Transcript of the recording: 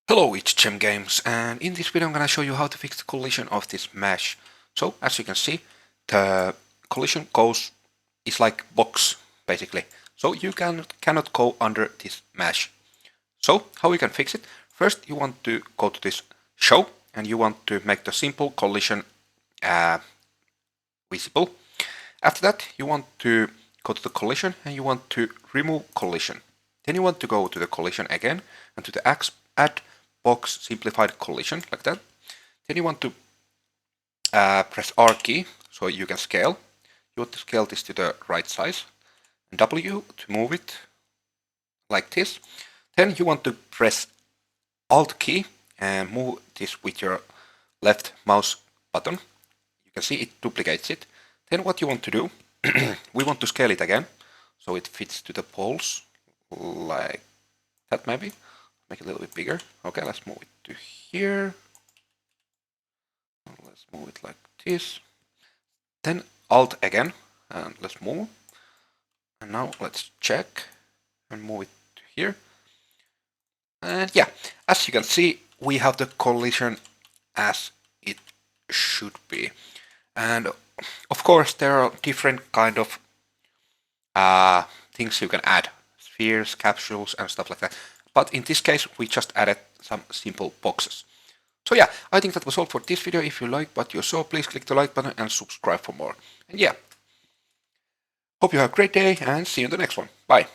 Hello, it's Gem Games, and in this video I'm gonna show you how to fix the collision of this mesh. So, as you can see, the collision is like box, basically. So you cannot go under this mesh. So, how you can fix it? First, you want to go to this show, and you want to make the simple collision visible. After that, you want to go to the collision, and you want to remove collision. Then you want to go to the collision again, and to the add box simplified collision, like that. Then you want to press R key, so you can scale. You want to scale this to the right size, and W to move it, like this. Then you want to press Alt key and move this with your left mouse button. You can see it duplicates it. Then what you want to do, we want to scale it again, so it fits to the poles, like that maybe. Make it a little bit bigger. Okay, let's move it to here. Let's move it like this. Then Alt again, and let's move. And now let's check and move it to here. And yeah, as you can see, we have the collision as it should be. And of course, there are different kind of things you can add. Spheres, capsules, and stuff like that. But in this case, we just added some simple boxes. So yeah, I think that was all for this video. If you liked what you saw, please click the like button and subscribe for more. And yeah, hope you have a great day and see you in the next one. Bye.